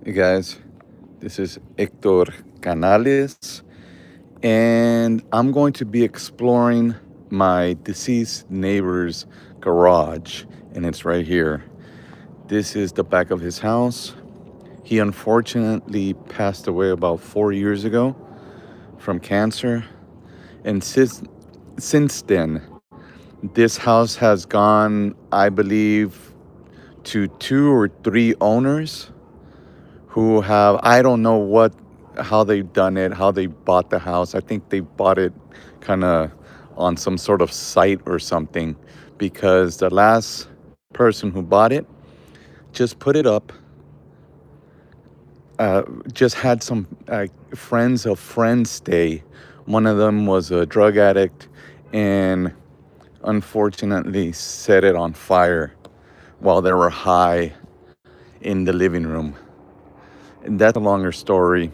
Hey guys, this is Hector Canales, and I'm going to be exploring my deceased neighbor's garage, and it's right here. This is the back of his house. He unfortunately passed away about 4 years ago from cancer, and since then, this house has gone, I believe, to two or three owners who have, I don't know what, how they've done it, how they bought the house. I think they bought it kind of on some sort of site or something, because the last person who bought it just put it up, uh, just had some friends of friends stay. One of them was a drug addict and unfortunately set it on fire while they were high in the living room. And that's a longer story,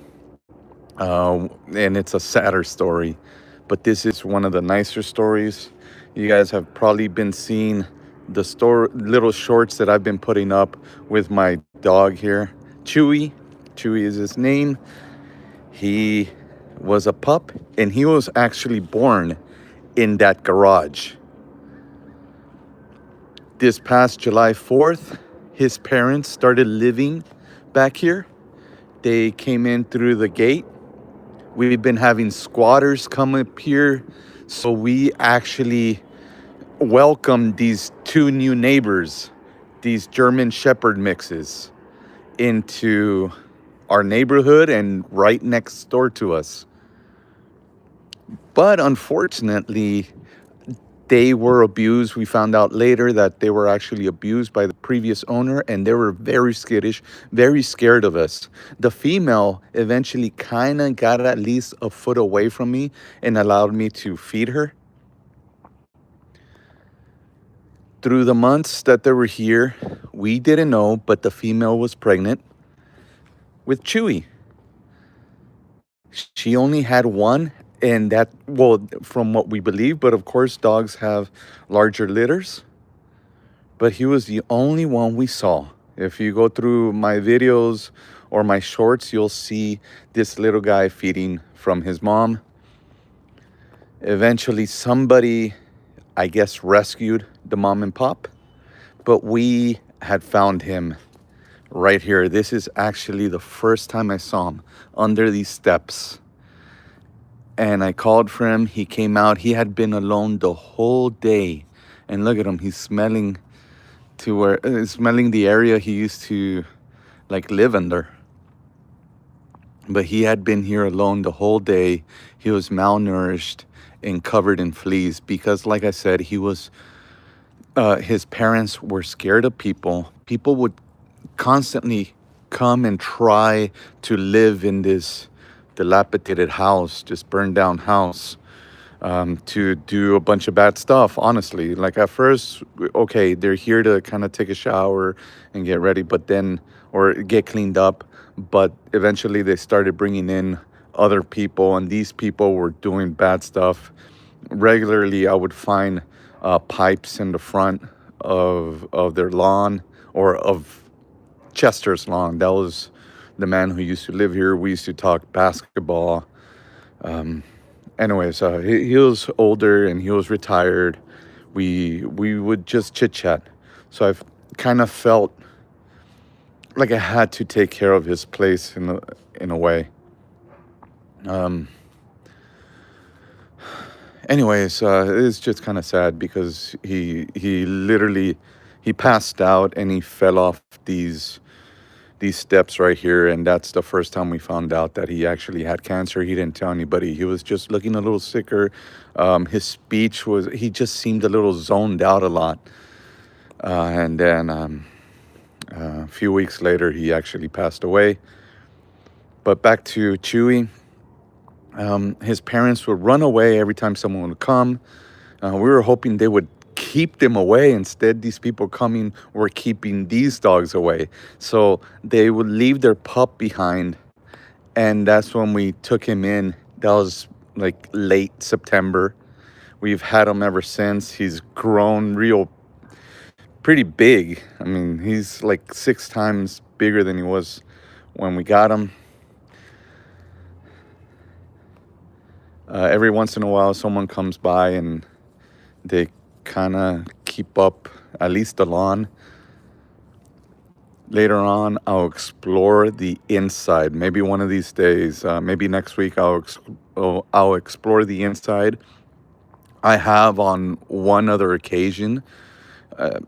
and it's a sadder story. But this is one of the nicer stories. You guys have probably been seeing the store little shorts that I've been putting up with my dog here, Chewy. Chewy is his name. He was a pup, and he was actually born in that garage. This past July 4th, his parents started living back here. They came in through the gate. We've been having squatters come up here. So we actually welcomed these two new neighbors, these German Shepherd mixes, into our neighborhood and right next door to us. But unfortunately, they were abused. We found out later that they were actually abused by the previous owner, and they were very skittish, very scared of us. The female eventually kind of got at least a foot away from me and allowed me to feed her. Through the months that they were here, we didn't know, but the female was pregnant with Chewy. She only had one, and that, well, from what we believe, but of course, dogs have larger litters. But he was the only one we saw. If you go through my videos or my shorts, you'll see this little guy feeding from his mom. Eventually, somebody, I guess, rescued the mom and pop, but we had found him right here. This is actually the first time I saw him under these steps. And I called for him. He came out. He had been alone the whole day. And look at him. He's smelling to where smelling the area he used to like live under. But he had been here alone the whole day. He was malnourished and covered in fleas because, like I said, he was his parents were scared of people. People would constantly come and try to live in this dilapidated house, just burned down house, to do a bunch of bad stuff, honestly. Like at first, okay, they're here to kind of take a shower and get ready, but then, or get cleaned up. But eventually they started bringing in other people, and these people were doing bad stuff. Regularly, I would find pipes in the front of their lawn, or of Chester's lawn. That was the man who used to live here. We used to talk basketball. Anyways, he was older and he was retired. We would just chit chat. So I've kind of felt like I had to take care of his place in a way. Um, Anyways, it's just kind of sad because he literally he passed out and he fell off these steps right here, and that's the first time we found out that he actually had cancer. He didn't tell anybody. He was just looking a little sicker. His speech was, he just seemed a little zoned out a lot. And then a few weeks later, he actually passed away. But back to Chewy. His parents would run away every time someone would come. We were hoping they would keep them away. Instead, these people coming were keeping these dogs away. So they would leave their pup behind. And that's when we took him in. That was like late September. We've had him ever since. He's grown real pretty big. I mean, he's like 6 times bigger than he was when we got them. Every once in a while, someone comes by and they kind of keep up at least the lawn. Later on, I'll explore the inside. Maybe one of these days, maybe next week, I'll explore the inside. I have on one other occasion.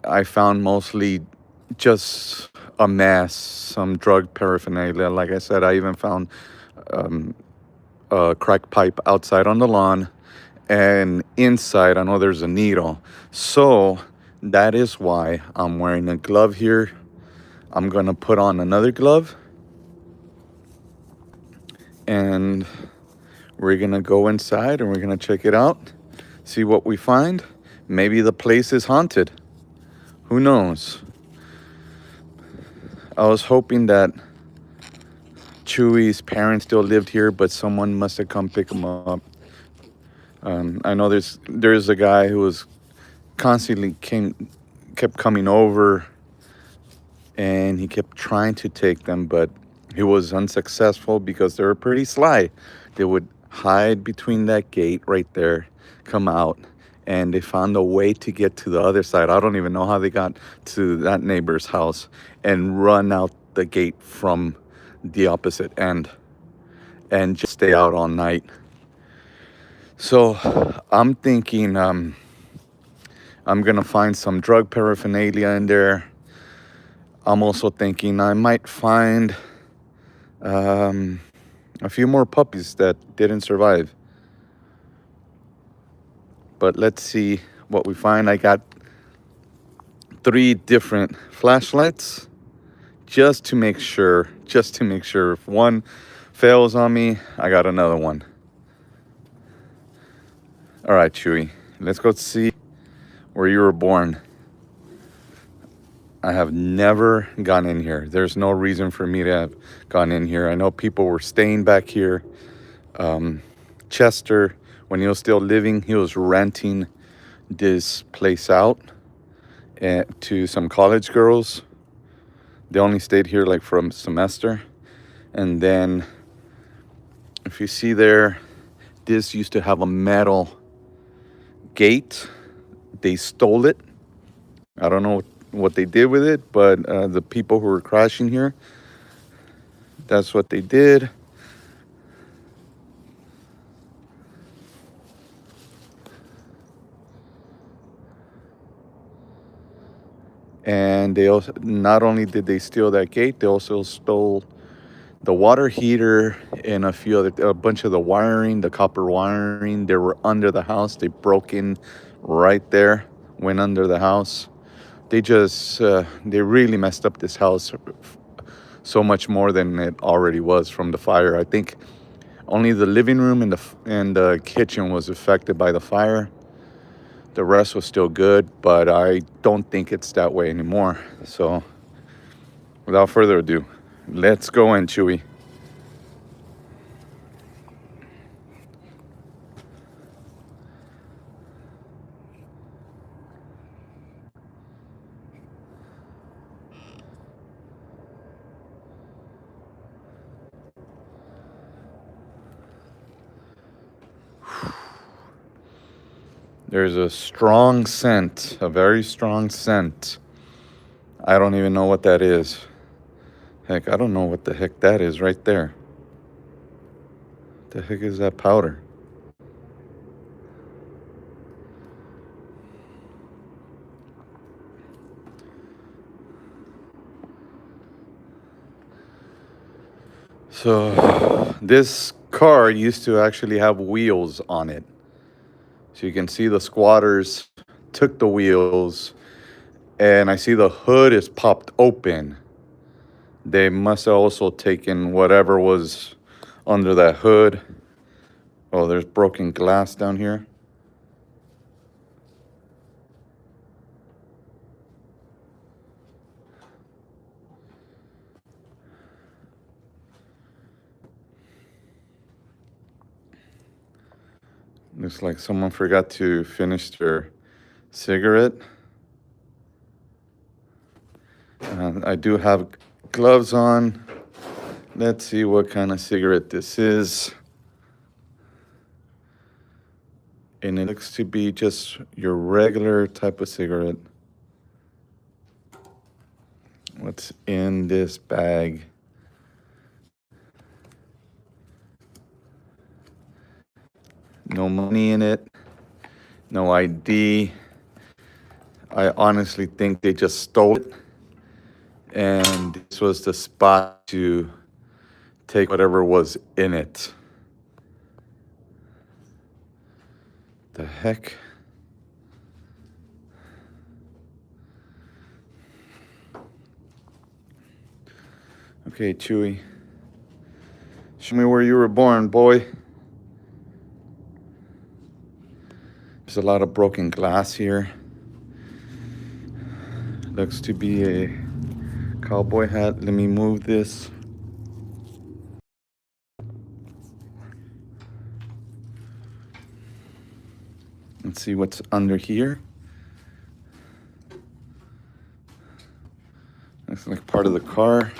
I found mostly just a mess, some drug paraphernalia. Like I said, I even found a crack pipe outside on the lawn, and inside, I know there's a needle. So that is why I'm wearing a glove here. I'm gonna put on another glove, and we're gonna go inside and we're gonna check it out, see what we find. Maybe the place is haunted. Who knows? I was hoping that Chewy's parents still lived here, but someone must have come pick him up. I know there's a guy who was constantly kept coming over, and he kept trying to take them, but he was unsuccessful because they were pretty sly. They would hide between that gate right there, come out, and they found a way to get to the other side. I don't even know how they got to that neighbor's house and run out the gate from the opposite end and just stay out all night. So I'm thinking I'm gonna find some drug paraphernalia in there. I'm also thinking I might find a few more puppies that didn't survive. But let's see what we find. I got 3 different flashlights just to make sure. If one fails on me, I got another one. All right, Chewy, let's go see where you were born. I have never gone in here. There's no reason for me to have gone in here. I know people were staying back here. Chester, when he was still living, he was renting this place out to some college girls. They only stayed here like for a semester. And then, if you see there, this used to have a metal gate. They stole it. I don't know what they did with it, but the people who were crashing here, that's what they did. And they also, not only did they steal that gate, they also stole the water heater and a bunch of the wiring, the copper wiring. They were under the house. They broke in right there, went under the house. They really messed up this house so much more than it already was from the fire. I think only the living room and the kitchen was affected by the fire. The rest was still good, but I don't think it's that way anymore. So, without further ado, let's go in, Chewy. There's a strong scent, a very strong scent. I don't even know what that is. Heck, I don't know what the heck that is right there. The heck is that powder? So, this car used to actually have wheels on it. So you can see the squatters took the wheels, and I see the hood is popped open. They must have also taken whatever was under that hood. Oh, there's broken glass down here. Looks like someone forgot to finish their cigarette. I do have gloves on. Let's see what kind of cigarette this is. And it looks to be just your regular type of cigarette. What's in this bag? No money in it, no ID. I honestly think they just stole it, and this was the spot to take whatever was in it. The heck? Okay, Chewy. Show me where you were born, boy. There's a lot of broken glass here. Looks to be a cowboy hat. Let me move this. Let's see what's under here. Looks like part of the car.